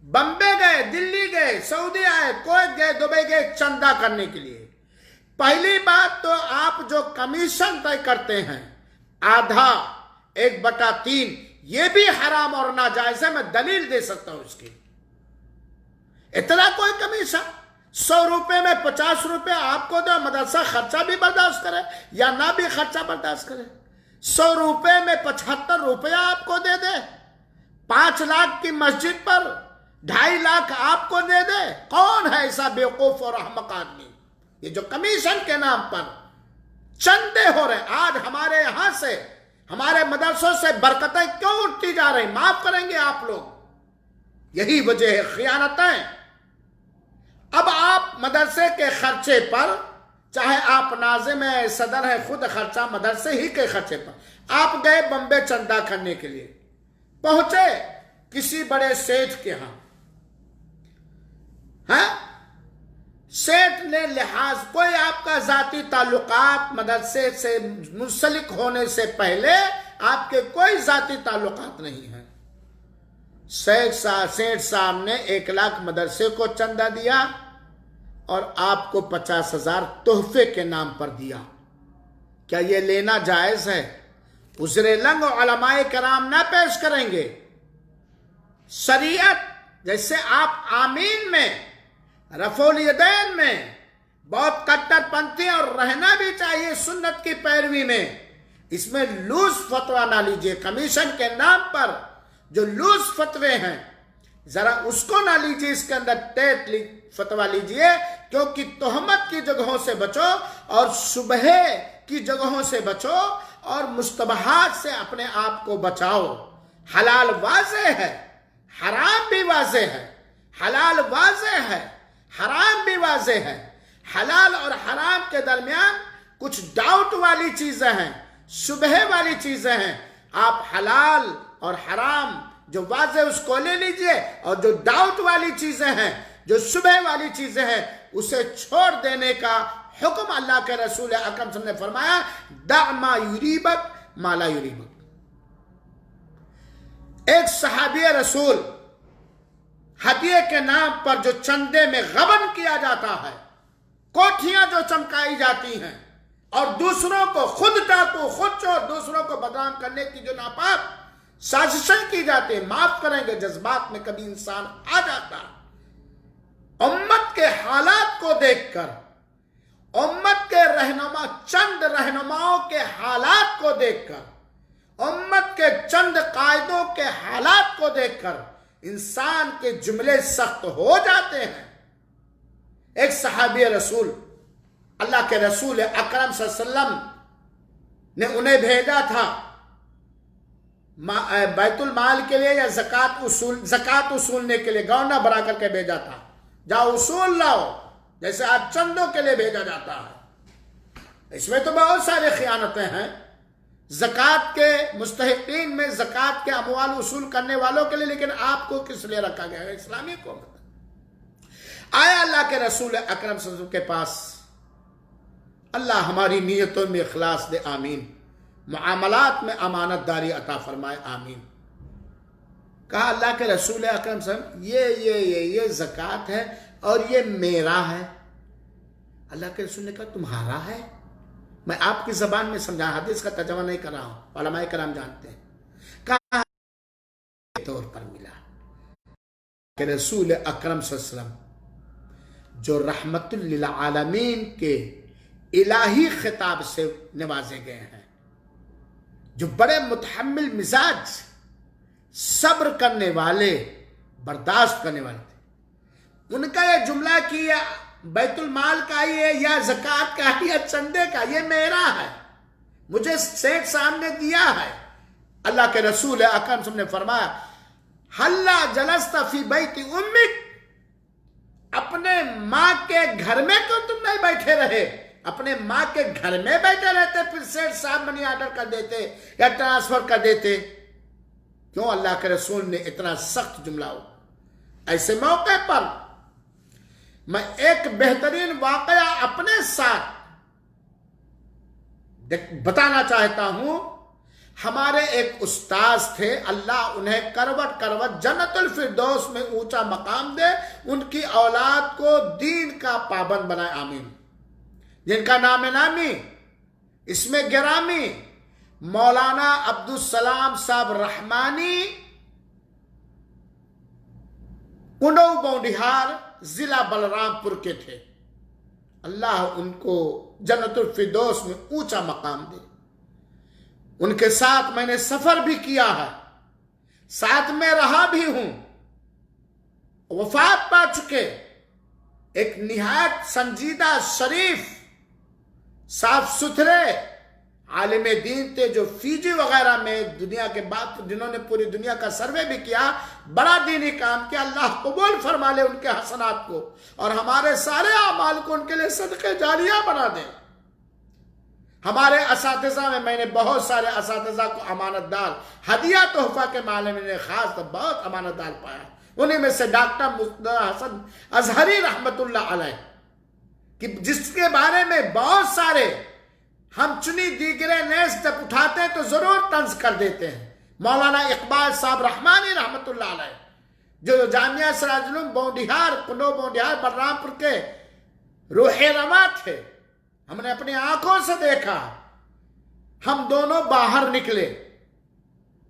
بمبے گئے، دلی گئے، سعودی آئے، کویت گئے، دبئی گئے چندہ کرنے کے لیے. پہلی بات تو آپ جو کمیشن طے کرتے ہیں، آدھا 1/3، یہ بھی حرام اور ناجائز ہے. میں دلیل دے سکتا ہوں اس کی. اتنا کوئی کمیشن 100 روپے میں 50 روپے آپ کو دے، مدرسہ خرچہ بھی برداشت کرے یا نہ بھی خرچہ برداشت کرے. 100 روپے میں 75 روپے آپ کو دے دے، 5 لاکھ کی مسجد پر 2.5 لاکھ آپ کو دے دے. کون ہے ایسا بیوقوف اور احمق آدمی؟ یہ جو کمیشن کے نام پر چندے ہو رہے، آج ہمارے یہاں سے، ہمارے مدرسوں سے برکتیں کیوں اٹھتی جا رہی؟ معاف کریں گے آپ لوگ، یہی وجہ ہے، خیانتیں. اب آپ مدرسے کے خرچے پر، چاہے آپ ناظم ہیں، صدر ہیں، خود خرچہ مدرسے ہی کے خرچے پر، آپ گئے بمبے چندہ کرنے کے لیے، پہنچے کسی بڑے سیٹھ کے ہاں، سیٹھ نے لحاظ، کوئی آپ کا ذاتی تعلقات مدرسے سے منسلک ہونے سے پہلے آپ کے کوئی ذاتی تعلقات نہیں ہیں. سیٹھ صاحب نے 1 لاکھ مدرسے کو چندہ دیا اور آپ کو 50,000 تحفے کے نام پر دیا. کیا یہ لینا جائز ہے؟ عذر لنگ علماء کرام نہ پیش کریں گے. شریعت، جیسے آپ آمین میں، رفع الیدین میں بہت کٹر پنتھی اور رہنا بھی چاہیے سنت کی پیروی میں، اس میں لوز فتویٰ نہ لیجئے. کمیشن کے نام پر جو لوز فتوے ہیں، ذرا اس کو نہ لیجئے، اس کے اندر ٹیٹ فتویٰ لیجئے، کیونکہ تہمت کی جگہوں سے بچو اور شبہے کی جگہوں سے بچو اور مشتبہات سے اپنے آپ کو بچاؤ. حلال واضح ہے، حرام بھی واضح ہے. حلال واضح ہے، حرام بھی واضح ہے. حلال اور حرام کے درمیان کچھ ڈاؤٹ والی چیزیں ہیں، شبہے والی چیزیں ہیں. آپ حلال اور حرام جو واضح اس کو لے لیجئے، اور جو ڈاؤٹ والی چیزیں ہیں، جو شبہ والی چیزیں ہیں، اسے چھوڑ دینے کا حکم اللہ کے رسول اکرم صلی اللہ علیہ وسلم نے فرمایا، دع ما یریبک ما لا یریبک. ایک صحابی رسول ہدیے کے نام پر جو چندے میں غبن کیا جاتا ہے، کوٹھیاں جو چمکائی جاتی ہیں، اور دوسروں کو خود ڈاکو، خود چور، دوسروں کو بدنام کرنے کی جو ناپاک سازشیں کی جاتی ہیں، معاف کریں گے، جذبات میں کبھی انسان آ جاتا. امت کے حالات کو دیکھ کر، امت کے چند رہنماؤں کے حالات کو دیکھ کر، امت کے چند قائدوں کے حالات کو دیکھ کر انسان کے جملے سخت ہو جاتے ہیں. ایک صحابی رسول، اللہ کے رسول اکرم صلی اللہ علیہ وسلم نے انہیں بھیجا تھا بیت المال کے لیے یا زکات اصولنے کے لیے گورنر بنا کر کے بھیجا تھا، جاؤ اصول لاؤ، جیسے آج چندوں کے لیے بھیجا جاتا ہے۔ اس میں تو بہت سارے خیانتیں ہیں۔ زکات کے مستحقین میں زکات کے اموال اصول کرنے والوں کے لیے، لیکن آپ کو کس لیے رکھا گیا ہے؟ اسلامی حکومت۔ آیا اللہ کے رسول اکرم صلی اللہ علیہ وسلم کے پاس، اللہ ہماری نیتوں میں اخلاص دے، آمین، معاملات میں امانت داری عطا فرمائے، آمین۔ کہا اللہ کے رسول اکرم صلی اللہ علیہ وسلم یہ زکات ہے اور یہ میرا ہے۔ اللہ کے رسول نے کہا تمہارا ہے؟ میں آپ کی زبان میں سمجھا، حدیث کا ترجمہ نہیں کر رہا ہوں، علماء کرام جانتے ہیں۔ کہا طور پر ملا کہ رسول اکرم صلی اللہ علیہ وسلم جو رحمت للعالمین کے الہی خطاب سے نوازے گئے ہیں، جو بڑے متحمل مزاج، صبر کرنے والے، برداشت کرنے والے تھے، ان کا یہ جملہ کہ بیت المال کا ہی ہے یا زکات کا ہی یا چندے کا، یہ میرا ہے، مجھے سیٹ صاحب نے دیا ہے۔ اللہ کے رسول اکرم صلی اللہ علیہ وسلم نے فرمایا حَلَّا جَلَسْتَ فِي بَيْتِ أُمِّكَ، اپنے ماں کے گھر میں کیوں تم نہیں بیٹھے رہے؟ اپنے ماں کے گھر میں بیٹھے رہتے، پھر سیٹ صاحب منی آرڈر کر دیتے یا ٹرانسفر کر دیتے۔ کیوں اللہ کے رسول نے اتنا سخت جملہ ہو؟ ایسے موقع پر میں ایک بہترین واقعہ اپنے ساتھ بتانا چاہتا ہوں۔ ہمارے ایک استاذ تھے، اللہ انہیں کروٹ کروٹ جنت الفردوس میں اونچا مقام دے، ان کی اولاد کو دین کا پابند بنائے، آمین، جن کا نام نامی اس میں گرامی مولانا عبدالسلام صاحب رحمانی، کنڈو بونڈیہار، ضلع بلرام پور کے تھے۔ اللہ ان کو جنت الفردوس میں اونچا مقام دے۔ ان کے ساتھ میں نے سفر بھی کیا ہے، ساتھ میں رہا بھی ہوں، وفات پا چکے، ایک نہایت سنجیدہ، شریف، صاف ستھرے عالم دین تھے، جو فیجی وغیرہ میں دنیا کے بعد جنہوں نے پوری دنیا کا سروے بھی کیا، بڑا دینی کام کیا۔ اللہ قبول فرما لے ان کے حسنات کو، اور ہمارے سارے اعمال کو ان کے لیے صدقہ جاریہ بنا دے۔ ہمارے اساتذہ میں نے بہت سارے اساتذہ کو امانت دار، ہدیہ تحفہ کے معاملے میں نے خاص طور بہت امانت دار پایا۔ انہیں میں سے ڈاکٹر مصطفیٰ حسن اظہری رحمت اللہ علیہ، کہ جس کے بارے میں بہت سارے ہم چنی دیگرے نیز جب اٹھاتے ہیں تو ضرور طنز کر دیتے ہیں۔ مولانا اقبال صاحب رحمانی رحمت اللہ علیہ، جو جامعہ سراج العلوم بونڈیہار، کنڈو بونڈیہار، بلرام پور کے روح رواں تھے، ہم نے اپنی آنکھوں سے دیکھا۔ ہم دونوں باہر نکلے،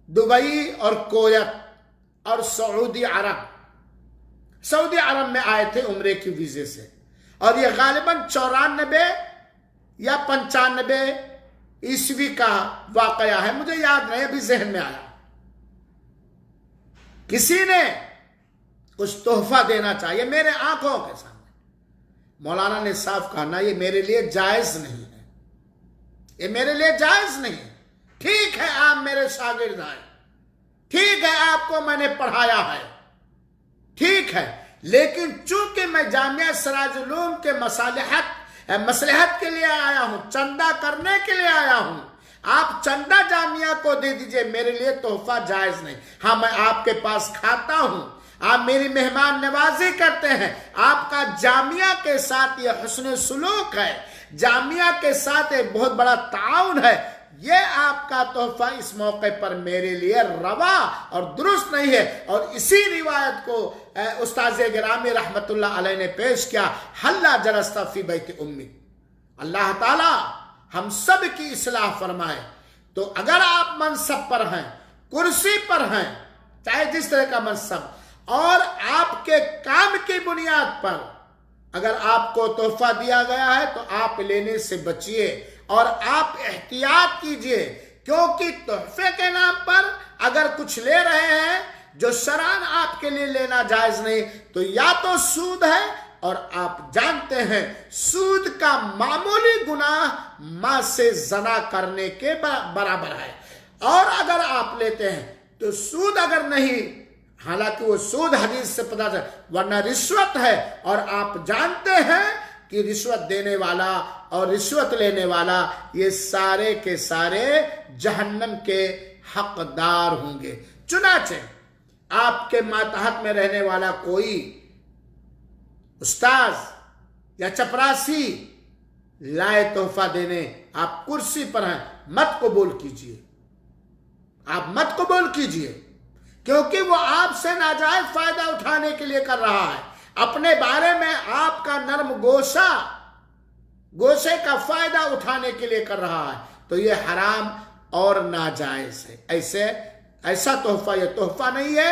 دبئی اور کویت اور سعودی عرب میں آئے تھے عمرے کی ویزے سے، اور یہ غالباً 94 یا 95 عیسوی کا واقعہ ہے، مجھے یاد نہیں، ابھی ذہن میں آیا۔ کسی نے کچھ تحفہ دینا چاہیے میرے آنکھوں کے سامنے، مولانا نے صاف کہا نہ، یہ میرے لیے جائز نہیں ہے، یہ میرے لیے جائز نہیں ہے۔ ٹھیک ہے آپ میرے شاگرد ہیں، ٹھیک ہے آپ کو میں نے پڑھایا ہے، ٹھیک ہے، لیکن چونکہ میں جامعہ سراج العلوم کے مصلحت کے لیے آیا ہوں، چندہ کرنے کے لیے آیا ہوں، آپ چندہ جامعہ کو دے دیجئے، میرے لیے تحفہ جائز نہیں۔ ہاں میں آپ کے پاس کھاتا ہوں، آپ میری مہمان نوازی کرتے ہیں، آپ کا جامعہ کے ساتھ یہ حسن سلوک ہے، جامعہ کے ساتھ ایک بہت بڑا تعاون ہے، یہ آپ کا تحفہ اس موقع پر میرے لیے روا اور درست نہیں ہے۔ اور اسی روایت کو استاذ گرامی رحمت اللہ علیہ نے پیش کیا، حَلَّا جَلَسْتَ فِي بَيْتِ أُمِّكَ۔ اللہ تعالی ہم سب کی اصلاح فرمائے۔ تو اگر آپ منصب پر ہیں، کرسی پر ہیں، چاہے جس طرح کا منصب، اور آپ کے کام کی بنیاد پر اگر آپ کو تحفہ دیا گیا ہے تو آپ لینے سے بچیے اور آپ احتیاط کیجئے، کیونکہ تحفے کے نام پر اگر کچھ لے رہے ہیں جو شرعاً آپ کے لیے لینا جائز نہیں، تو یا تو سود ہے، اور آپ جانتے ہیں سود کا معمولی گناہ ماں سے زنا کرنے کے برابر ہے۔ اور اگر آپ لیتے ہیں تو سود اگر نہیں، حالانکہ وہ سود حدیث سے پتہ چلا، ورنہ رشوت ہے، اور آپ جانتے ہیں کہ رشوت دینے والا اور رشوت لینے والا یہ سارے کے سارے جہنم کے حقدار ہوں گے۔ چنانچہ آپ کے ماتحت میں رہنے والا کوئی استاذ یا چپراسی لائے تحفہ دینے، آپ کرسی پر ہیں، مت قبول کیجئے، آپ مت قبول کیجئے، کیونکہ وہ آپ سے ناجائز فائدہ اٹھانے کے لیے کر رہا ہے، اپنے بارے میں آپ کا نرم گوشے کا فائدہ اٹھانے کے لیے کر رہا ہے، تو یہ حرام اور ناجائز ہے۔ ایسا تحفہ یہ تحفہ نہیں ہے،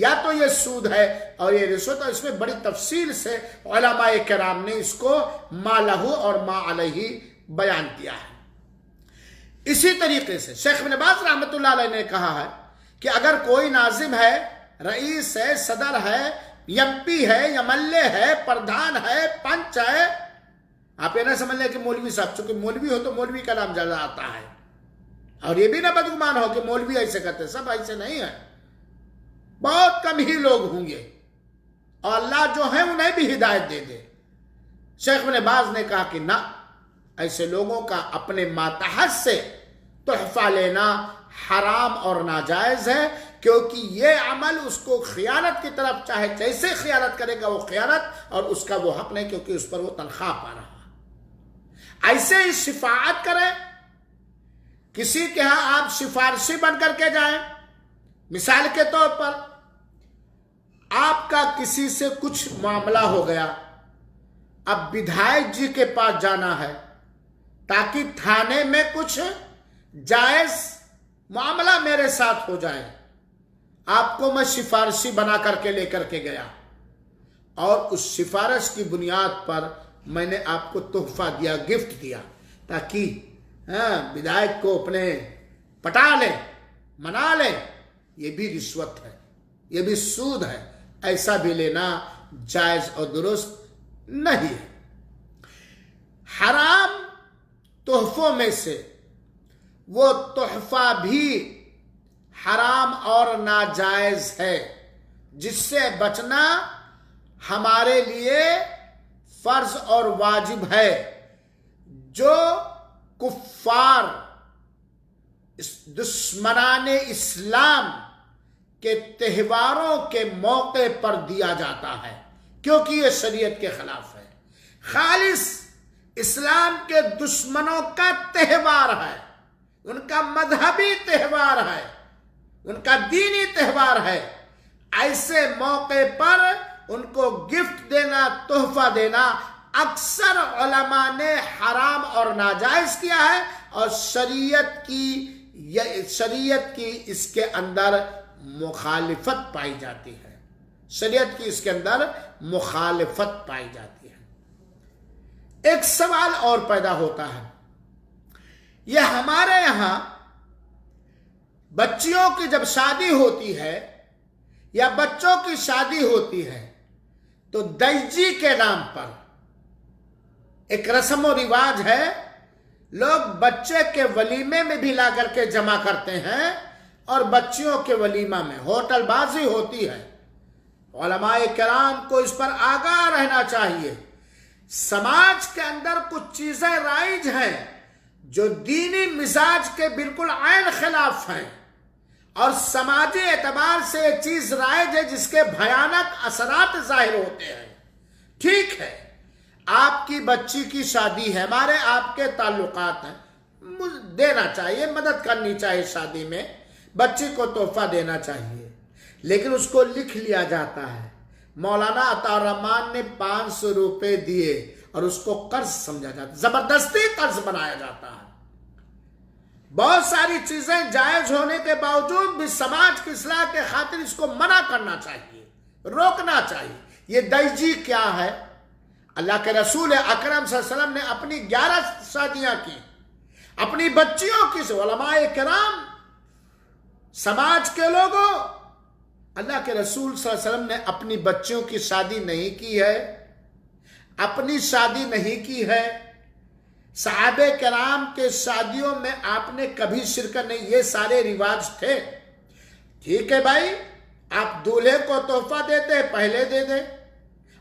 یا تو یہ سود ہے اور یہ رشوت، اور اس میں بڑی تفصیل سے علماء کرام نے اس کو ما لہو اور ما علیہ بیان کیا ہے۔ اسی طریقے سے شیخ ابن باز رحمۃ اللہ علیہ نے کہا ہے کہ اگر کوئی ناظم ہے، رئیس ہے، صدر ہے، ایم پی ہے، ایم ایل اے ہے، پردھان ہے، پنچ ہے، آپ یہ نہ سمجھ لیں کہ مولوی صاحب، چونکہ مولوی ہو تو مولوی کا نام زیادہ آتا ہے، اور یہ بھی نہ بدگمان ہو کہ مولوی ایسے کرتے، سب ایسے نہیں ہیں، بہت کم ہی لوگ ہوں گے، اور اللہ جو ہیں انہیں بھی ہدایت دے دے۔ شیخ ابن باز نے کہا کہ نہ، ایسے لوگوں کا اپنے ماتحت سے تحفہ لینا حرام اور ناجائز ہے، کیونکہ یہ عمل اس کو خیانت کی طرف، چاہے جیسے خیانت کرے گا وہ خیانت، اور اس کا وہ حق نہیں، کیونکہ اس پر وہ تنخواہ پا رہا ہے۔ ایسے ہی شفاعت کریں، کسی کے ہاں آپ سفارشی بن کر کے جائیں، مثال کے طور پر آپ کا کسی سے کچھ معاملہ ہو گیا، اب بدھائک جی کے پاس جانا ہے تاکہ تھانے میں کچھ جائز معاملہ میرے ساتھ ہو جائے، آپ کو میں سفارشی بنا کر کے لے کر کے گیا، اور اس سفارش کی بنیاد پر میں نے آپ کو تحفہ دیا، گفٹ دیا، تاکہ بدھائک کو اپنے پٹا لیں، منا لیں، یہ بھی رشوت ہے، یہ بھی سود ہے، ایسا بھی لینا جائز اور درست نہیں ہے۔ حرام تحفوں میں سے وہ تحفہ بھی حرام اور ناجائز ہے جس سے بچنا ہمارے لیے فرض اور واجب ہے۔ جو کفار دشمنان اسلام کے تہواروں کے موقع پر دیا جاتا ہے، کیونکہ یہ شریعت کے خلاف ہے، خالص اسلام کے دشمنوں کا تہوار ہے، ان کا مذہبی تہوار ہے، ان کا دینی تہوار ہے، ایسے موقع پر ان کو گفٹ دینا، تحفہ دینا اکثر علماء نے حرام اور ناجائز کیا ہے، اور شریعت کی اس کے اندر مخالفت پائی جاتی ہے، شریعت کی اس کے اندر مخالفت پائی جاتی ہے۔ ایک سوال اور پیدا ہوتا ہے، یہ ہمارے یہاں بچیوں کی جب شادی ہوتی ہے یا بچوں کی شادی ہوتی ہے تو دجی کے نام پر ایک رسم و رواج ہے، لوگ بچے کے ولیمے میں بھی لا کر کے جمع کرتے ہیں، اور بچیوں کے ولیمہ میں ہوٹل بازی ہوتی ہے۔ علماء کرام کو اس پر آگاہ رہنا چاہیے۔ سماج کے اندر کچھ چیزیں رائج ہیں جو دینی مزاج کے بالکل عین خلاف ہیں، اور سماجی اعتبار سے ایک چیز رائج ہے جس کے بھیانک اثرات ظاہر ہوتے ہیں۔ ٹھیک ہے، آپ کی بچی کی شادی ہے، ہمارے آپ کے تعلقات ہیں، دینا چاہیے، مدد کرنی چاہیے، شادی میں بچی کو تحفہ دینا چاہیے، لیکن اس کو لکھ لیا جاتا ہے۔ مولانا عطا الرحمن نے 500 روپے دیے اور اس کو قرض سمجھا جاتا ہے، زبردستی قرض بنایا جاتا ہے۔ بہت ساری چیزیں جائز ہونے کے باوجود بھی سماج کی اصلاح کے خاطر اس کو منع کرنا چاہیے، روکنا چاہیے۔ یہ دجی کیا ہے؟ اللہ کے رسول اکرم صلی اللہ علیہ وسلم نے اپنی 11 شادیاں کی، اپنی بچیوں کی، علماء کرام، سماج کے لوگوں، اللہ کے رسول صلی اللہ علیہ وسلم نے اپنی بچیوں کی شادی نہیں کی ہے، اپنی شادی نہیں کی ہے، صحابہ کرام کے شادیوں میں آپ نے کبھی شرکت نہیں، یہ سارے رواج تھے۔ ٹھیک ہے بھائی، آپ دولہے کو تحفہ دیتے پہلے دے دیں،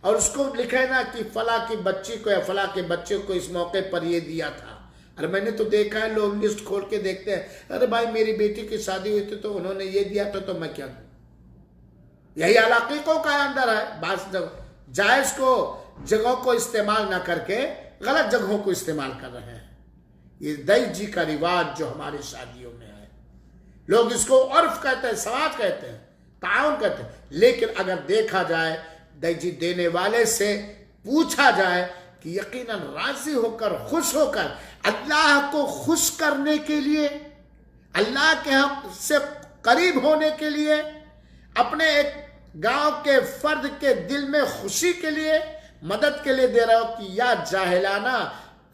اور اس کو لکھے نا کہ فلاں کی بچی کو یا فلاں کے بچے کو اس موقع پر یہ دیا تھا۔ ارے میں نے تو دیکھا ہے، لوگ لسٹ کھول کے دیکھتے ہیں، ارے بھائی میری بیٹی کی شادی ہوئی تھی تو انہوں نے یہ دیا تھا تو میں کیا دوں۔ یہی علاقیقوں کا اندر ہے، بعض جائز کو جگہوں کو استعمال نہ کر کے غلط جگہوں کو استعمال کر رہے ہیں۔ یہ دئی جی کا رواج جو ہماری شادیوں میں ہے، لوگ اس کو عرف کہتے ہیں، سماج کہتے ہیں، تعاون کہتے ہیں، لیکن اگر دیکھا جائے دئی جی دینے والے سے پوچھا جائے کہ یقیناً راضی ہو کر، خوش ہو کر، اللہ کو خوش کرنے کے لیے، اللہ کے حق سے قریب ہونے کے لیے، اپنے ایک گاؤں کے فرد کے دل میں خوشی کے لیے، مدد کے لیے دے رہا ہو، کہ یا جاہلانہ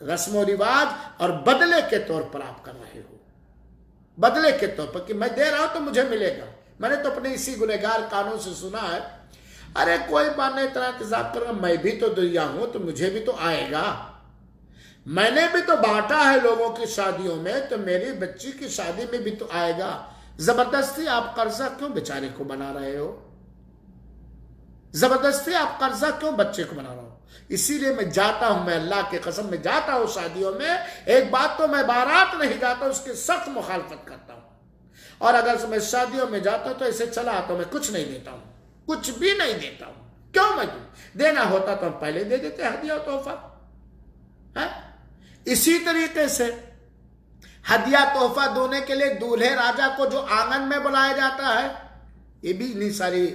رسم و رواج اور بدلے کے طور پر آپ کر رہے ہو، بدلے کے طور پر کہ میں دے رہا ہوں تو مجھے ملے گا۔ میں نے تو اپنے اسی گنہگار کانوں سے سنا ہے، ارے کوئی بات نہیں، اتنا انتظار کر رہا، میں بھی تو دیا ہوں تو مجھے بھی تو آئے گا، میں نے بھی تو بانٹا ہے لوگوں کی شادیوں میں تو میری بچی کی شادی میں بھی تو آئے گا۔ زبردستی آپ قرضہ کیوں بیچارے کو بنا رہے ہو؟ زبردستی آپ قرضہ کیوں بچے کو بنا رہے ہو؟ اسی لیے میں جاتا ہوں، میں اللہ کی قسم میں جاتا ہوں شادیوں میں، ایک بات تو میں بارات نہیں جاتا، اس کی سخت مخالفت کرتا ہوں، اور اگر میں شادیوں میں جاتا ہوں تو ایسے چلا آتا ہوں، میں کچھ نہیں دیتا ہوں، کچھ بھی نہیں دیتا ہوں۔ کیوں میں دوں؟ دینا ہوتا تو ہم پہلے دے دیتے ہدیہ و تحفہ۔ اسی طریقے سے ہدیہ تحفہ دینے کے لیے دولہے راجا کو جو آنگن میں بلایا جاتا ہے، یہ بھی انہی ساری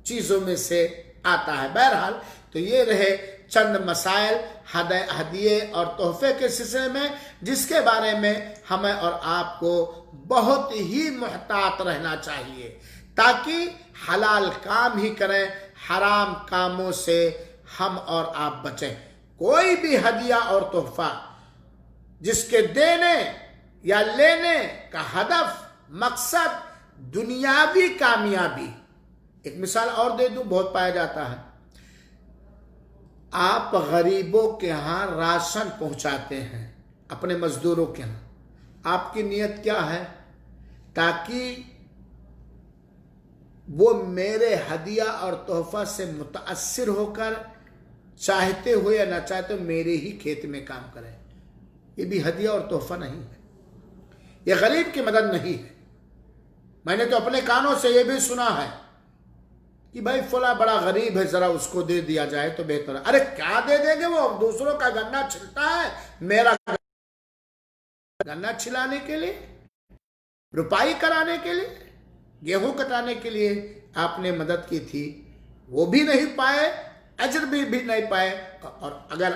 چیزوں میں سے آتا ہے۔ بہرحال تو یہ رہے چند مسائل ہدیے اور تحفے کے سلسلے میں، جس کے بارے میں ہمیں اور آپ کو بہت ہی محتاط رہنا چاہیے، تاکہ حلال کام ہی کریں، حرام کاموں سے ہم اور آپ بچیں۔ کوئی بھی ہدیہ اور تحفہ جس کے دینے یا لینے کا ہدف، مقصد دنیاوی کامیابی، ایک مثال اور دے دوں، بہت پایا جاتا ہے، آپ غریبوں کے ہاں راشن پہنچاتے ہیں، اپنے مزدوروں کے ہاں، آپ کی نیت کیا ہے؟ تاکہ وہ میرے ہدیہ اور تحفہ سے متاثر ہو کر چاہتے ہوئے یا نہ چاہتے ہوئے میرے ہی کھیت میں کام کریں۔ یہ بھی ہدیہ اور تحفہ نہیں ہے، یہ غریب کی مدد نہیں ہے۔ میں نے تو اپنے کانوں سے یہ بھی سنا ہے کہ بھائی فلاں بڑا غریب ہے، ذرا اس کو دے دیا جائے تو بہتر ہے۔ ارے کیا دے دیں گے؟ وہ دوسروں کا گنا چھلتا ہے، میرا گنا چھلانے کے لیے، رپائی کرانے کے لیے، گیہوں کٹانے کے لیے آپ نے مدد کی تھی، وہ بھی نہیں پائے، اجر بھی نہیں پائے۔ اور اگر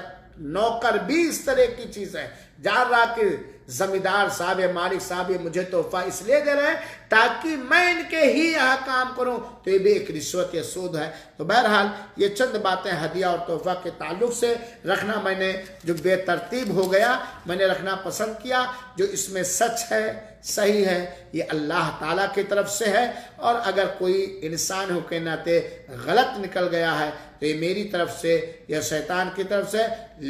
نوکر بھی اس طرح کی چیز ہے، جان رہا کہ زمیندار صاحب یا مالک صاحب یہ مجھے تحفہ اس لیے دے رہے ہیں تاکہ میں ان کے ہی یہاں کام کروں، تو یہ بھی ایک رشوت یا سود ہے۔ تو بہرحال یہ چند باتیں ہدیہ اور تحفہ کے تعلق سے رکھنا، میں نے جو بے ترتیب ہو گیا میں نے رکھنا پسند کیا۔ جو اس میں سچ ہے، صحیح ہے، یہ اللہ تعالیٰ کی طرف سے ہے، اور اگر کوئی انسان ہو کے ناطے غلط نکل گیا ہے تو یہ میری طرف سے یا شیطان کی طرف سے،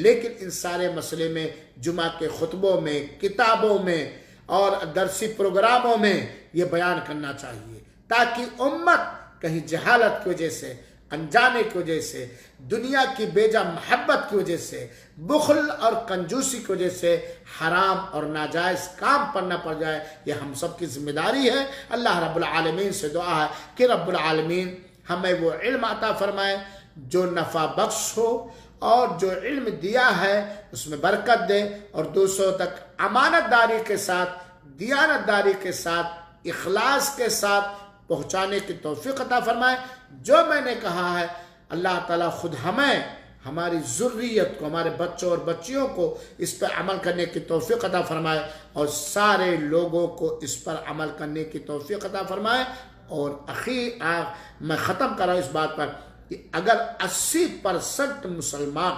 لیکن ان سارے مسئلے میں جمعہ کے خطبوں میں، کتابوں میں اور درسی پروگراموں میں یہ بیان کرنا چاہیے، تاکہ امت کہیں جہالت کی وجہ سے، انجانے کی وجہ سے، دنیا کی بیجا محبت کی وجہ سے، بخل اور کنجوسی کی وجہ سے حرام اور ناجائز کام پر نہ پڑ جائے۔ یہ ہم سب کی ذمہ داری ہے۔ اللہ رب العالمین سے دعا ہے کہ رب العالمین ہمیں وہ علم عطا فرمائے جو نفع بخش ہو، اور جو علم دیا ہے اس میں برکت دے، اور دوسروں تک امانت داری کے ساتھ، دیانت داری کے ساتھ، اخلاص کے ساتھ پہنچانے کی توفیق عطا فرمائے۔ جو میں نے کہا ہے اللہ تعالیٰ خود ہمیں، ہماری ذریت کو، ہمارے بچوں اور بچیوں کو اس پر عمل کرنے کی توفیق عطا فرمائے، اور سارے لوگوں کو اس پر عمل کرنے کی توفیق عطا فرمائے۔ اور میں ختم کر رہا ہوں اس بات پر کہ اگر 80% مسلمان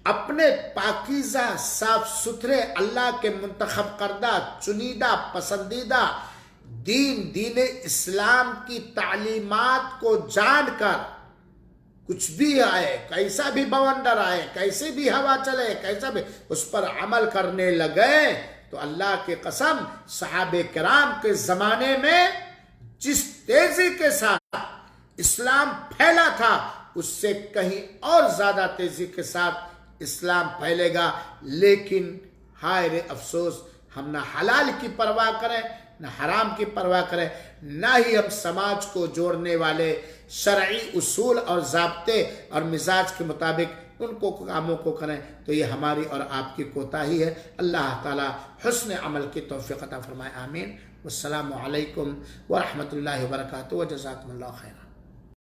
اپنے پاکیزہ، صاف ستھرے، اللہ کے منتخب کردہ، چنیدہ، پسندیدہ دین اسلام کی تعلیمات کو جان کر کچھ بھی آئے، کیسا بھی بونڈر آئے، کیسی بھی ہوا چلے، کیسا بھی، اس پر عمل کرنے لگے تو اللہ کی قسم صحابہ کرام کے زمانے میں جس تیزی کے ساتھ اسلام پھیلا تھا اس سے کہیں اور زیادہ تیزی کے ساتھ اسلام پھیلے گا. لیکن ہائے رے افسوس، ہم نہ حلال کی پرواہ کریں نہ حرام کی پرواہ کریں، نہ ہی ہم سماج کو جوڑنے والے شرعی اصول اور ضابطے اور مزاج کے مطابق ان کو کاموں کو کریں، تو یہ ہماری اور آپ کی کوتاہی ہے. اللہ تعالی حسن عمل کی توفیق عطا فرمائے. آمین. والسلام علیکم ورحمۃ اللہ وبرکاتہ. وجزاکم اللہ خیرا.